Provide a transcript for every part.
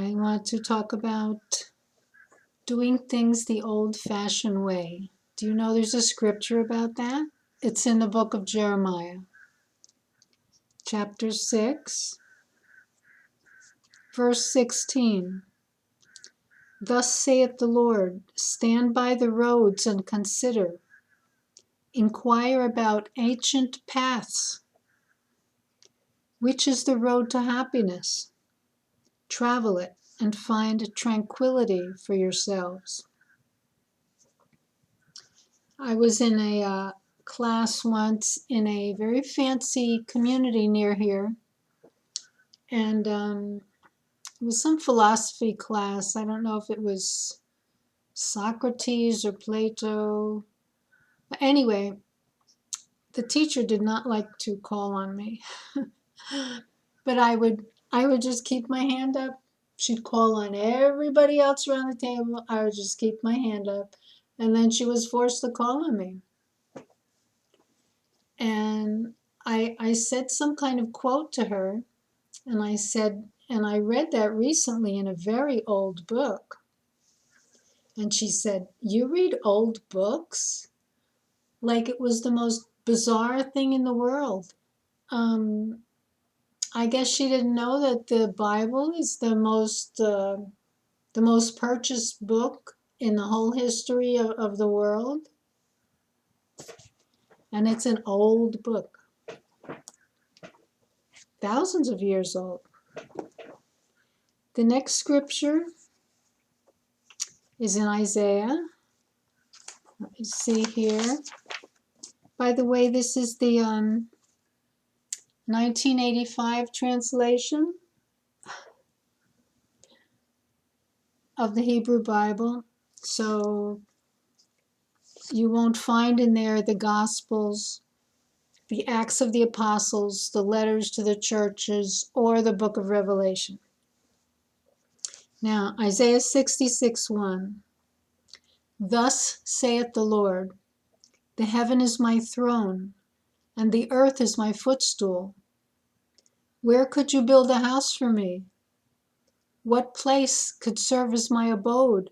I want to talk about doing things the old-fashioned way. Do you know there's a scripture about that? It's in the book of Jeremiah, chapter 6, verse 16. Thus saith the Lord, stand by the roads and consider. Inquire about ancient paths. Which is the road to happiness? Travel it and find tranquility for yourselves. I was in a class once in a very fancy community near here, and it was some philosophy class. I don't know if it was Socrates or Plato. But anyway, the teacher did not like to call on me, but I would just keep my hand up. She'd call on everybody else around the table. I would just keep my hand up, and then she was forced to call on me. And I said some kind of quote to her, and I said, and I read that recently in a very old book. And she said, you read old books? Like it was the most bizarre thing in the world. I guess she didn't know that the Bible is the most purchased book in the whole history of the world. And it's an old book, thousands of years old. The next scripture is in Isaiah. Let me see here. By the way, this is the 1985 translation of the Hebrew Bible. So you won't find in there the Gospels, the Acts of the Apostles, the letters to the churches, or the book of Revelation. Now, Isaiah 66:1. Thus saith the Lord, the heaven is my throne, and the earth is my footstool. Where could you build a house for me? What place could serve as my abode?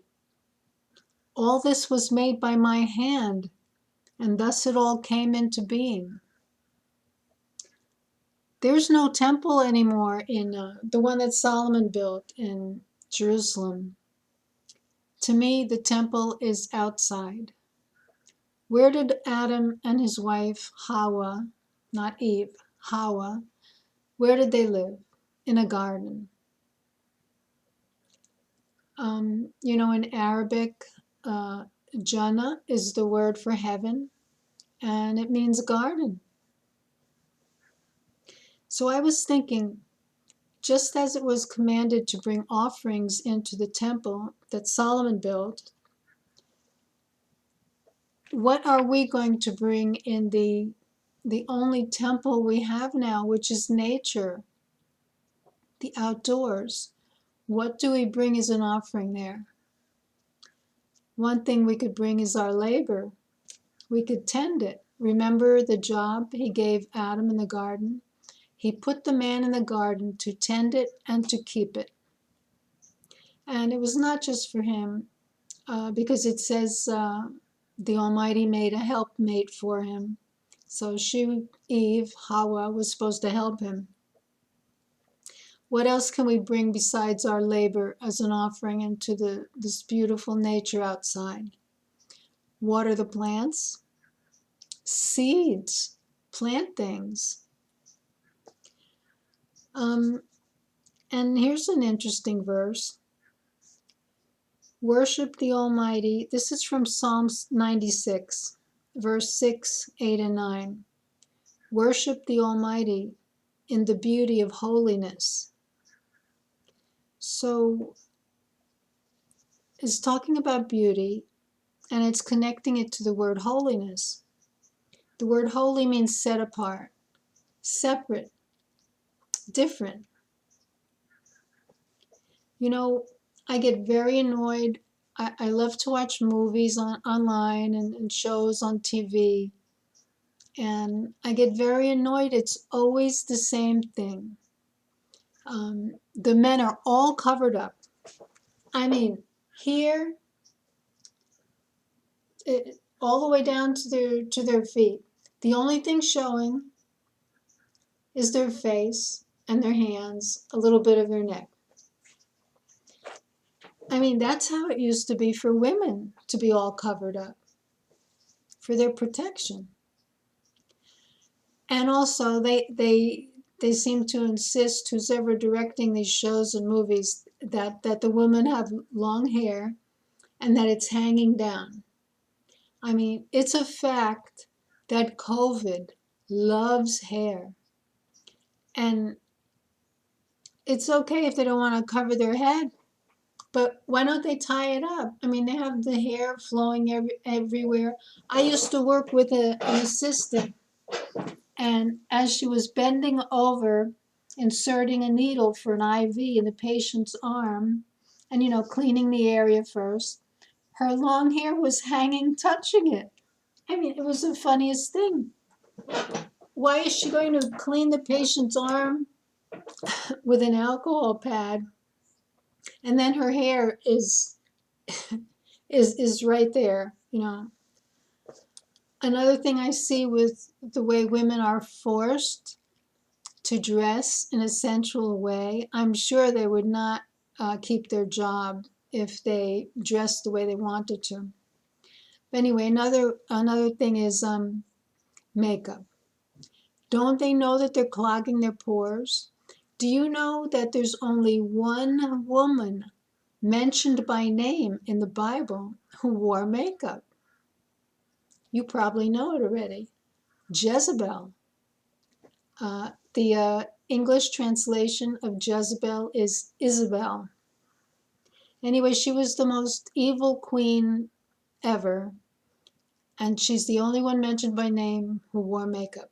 All this was made by my hand, and thus it all came into being. There's no temple anymore in the one that Solomon built in Jerusalem. To me, the temple is outside. Where did Adam and his wife, Hawa, not Eve, Hawa, where did they live? In a garden. In Arabic, Jannah is the word for heaven, and it means garden. So I was thinking, just as it was commanded to bring offerings into the temple that Solomon built, what are we going to bring in the only temple we have now, which is nature, the outdoors? What do we bring as an offering there? One thing we could bring is our labor. We could tend it. Remember the job he gave Adam in the garden? He put the man in the garden to tend it and to keep it. And it was not just for him, because it says the Almighty made a helpmate for him. So Eve, Hawa, was supposed to help him. What else can we bring besides our labor as an offering into this beautiful nature outside? Water the plants, seeds, plant things. And here's an interesting verse. Worship the Almighty. This is from Psalms 96, verse 6, 8, and 9. Worship the Almighty in the beauty of holiness. So it's talking about beauty, and it's connecting it to the word holiness. The word holy means set apart, separate, different. I get very annoyed. I love to watch movies online and shows on TV, and I get very annoyed. It's always the same thing. The men are all covered up. I mean, here, all the way down to their feet. The only thing showing is their face and their hands, a little bit of their neck. I mean, that's how it used to be for women to be all covered up for their protection. And also, they seem to insist, who's ever directing these shows and movies, that the women have long hair and that it's hanging down. I mean, it's a fact that COVID loves hair. And it's okay if they don't want to cover their head, but why don't they tie it up? I mean, they have the hair flowing everywhere. I used to work with an assistant, and as she was bending over, inserting a needle for an IV in the patient's arm, and cleaning the area first, her long hair was hanging, touching it. I mean, it was the funniest thing. Why is she going to clean the patient's arm with an alcohol pad, and then her hair is right there? Another thing I see with the way women are forced to dress in a sensual way, I'm sure they would not keep their job if they dressed the way they wanted to. But anyway, another thing is makeup. Don't they know that they're clogging their pores? Do you know that there's only one woman mentioned by name in the Bible who wore makeup? You probably know it already. Jezebel. The English translation of Jezebel is Isabel. Anyway, she was the most evil queen ever, and she's the only one mentioned by name who wore makeup.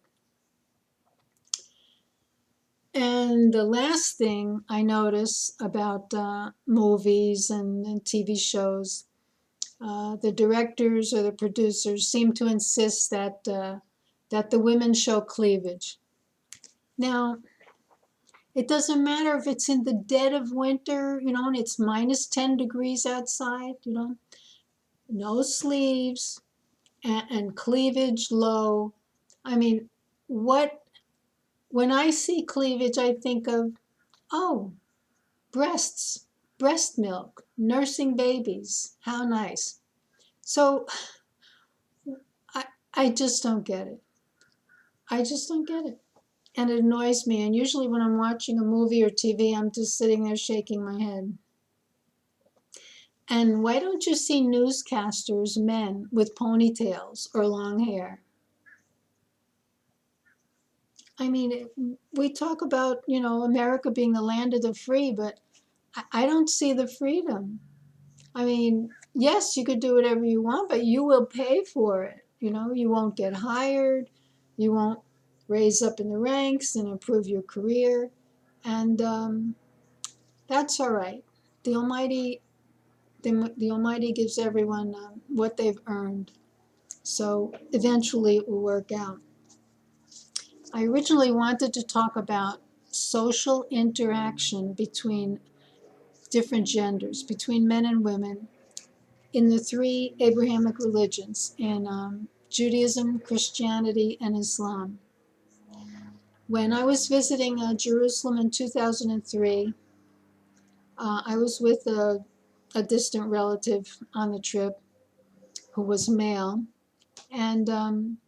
And the last thing I notice about movies and TV shows, the directors or the producers seem to insist that the women show cleavage. Now, it doesn't matter if it's in the dead of winter, and it's minus 10 degrees outside, no sleeves and cleavage low. I mean, when I see cleavage, I think of, oh, breasts, breast milk, nursing babies. How nice. So I, I just don't get it. I just don't get it. And it annoys me. And usually when I'm watching a movie or TV, I'm just sitting there shaking my head. And why don't you see newscasters, men with ponytails or long hair? I mean, we talk about, America being the land of the free, but I don't see the freedom. I mean, yes, you could do whatever you want, but you will pay for it. You won't get hired. You won't raise up in the ranks and improve your career. And that's all right. The Almighty, the Almighty gives everyone what they've earned. So eventually it will work out. I originally wanted to talk about social interaction between different genders, between men and women, in the three Abrahamic religions, in Judaism, Christianity, and Islam. When I was visiting Jerusalem in 2003, I was with a distant relative on the trip who was male, and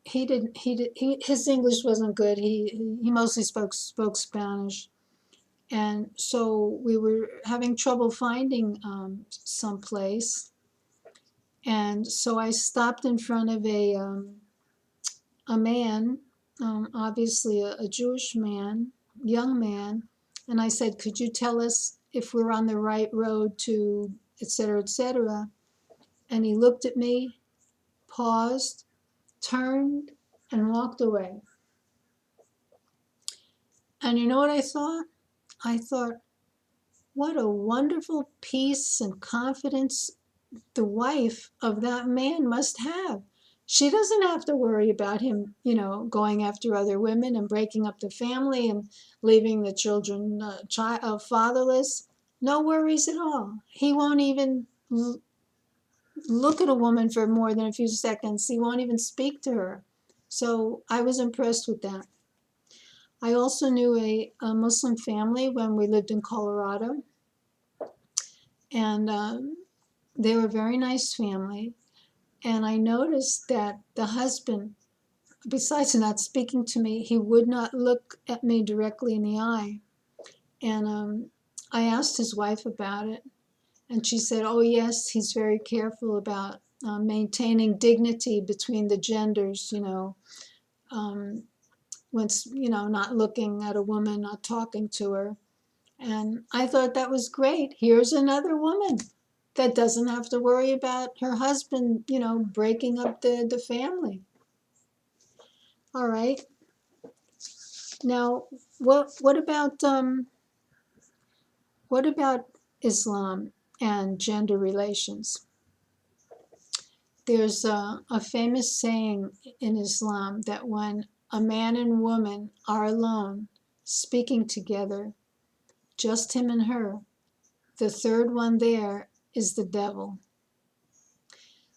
his English wasn't good. He mostly spoke Spanish, and so we were having trouble finding some place. And so I stopped in front of a man, obviously a Jewish man, young man, and I said, "Could you tell us if we're on the right road to et cetera, et cetera?" And he looked at me, paused, turned, and walked away. And you know what I thought? I thought, what a wonderful peace and confidence the wife of that man must have. She doesn't have to worry about him, going after other women and breaking up the family and leaving the children fatherless. No worries at all. He won't even look at a woman for more than a few seconds. He won't even speak to her. So I was impressed with that. I also knew a Muslim family when we lived in Colorado, and they were a very nice family. And I noticed that the husband, besides not speaking to me, he would not look at me directly in the eye. And I asked his wife about it, and she said, "Oh yes, he's very careful about maintaining dignity between the genders. Um, once not looking at a woman, not talking to her." And I thought that was great. Here's another woman that doesn't have to worry about her husband, breaking up the family. All right. Now, what about Islam and gender relations? There's a famous saying in Islam that when a man and woman are alone, speaking together, just him and her, the third one there is the devil.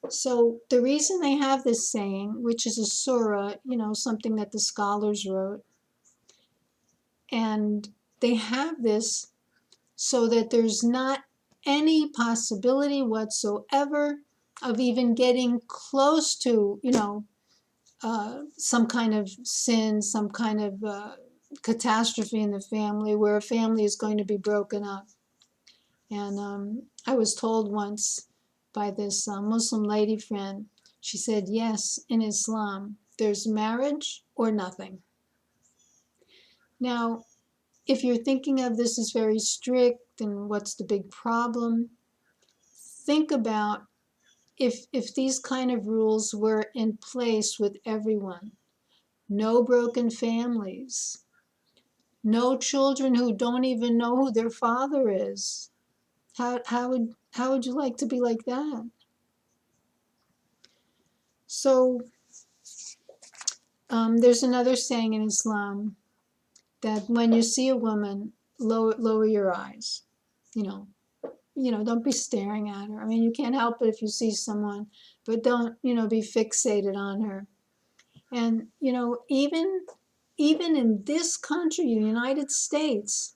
So the reason they have this saying, which is a surah, something that the scholars wrote, and they have this so that there's not any possibility whatsoever of even getting close to, some kind of sin, some kind of catastrophe in the family where a family is going to be broken up. And I was told once by this Muslim lady friend, she said, yes, in Islam, there's marriage or nothing. Now, if you're thinking of this as very strict and what's the big problem, think about if these kind of rules were in place with everyone. No broken families, no children who don't even know who their father is. How would you like to be like that? So there's another saying in Islam that when you see a woman, lower your eyes. You know, don't be staring at her. I mean, you can't help it if you see someone, but don't, be fixated on her. And even in this country, the United States,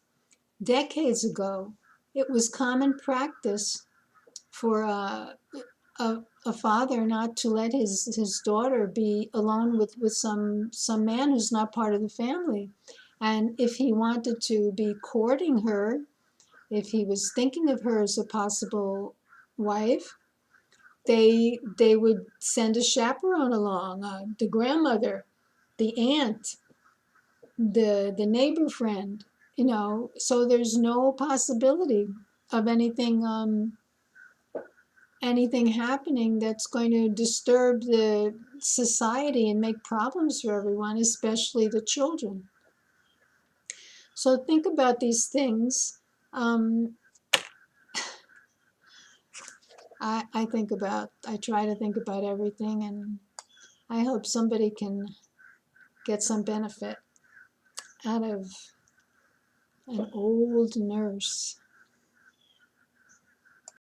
decades ago, it was common practice for a father not to let his daughter be alone with some man who's not part of the family. And if he wanted to be courting her, if he was thinking of her as a possible wife, they would send a chaperone along, the grandmother, the aunt, the neighbor friend, so there's no possibility of anything happening that's going to disturb the society and make problems for everyone, especially the children. So think about these things. I try to think about everything, and I hope somebody can get some benefit out of an old nurse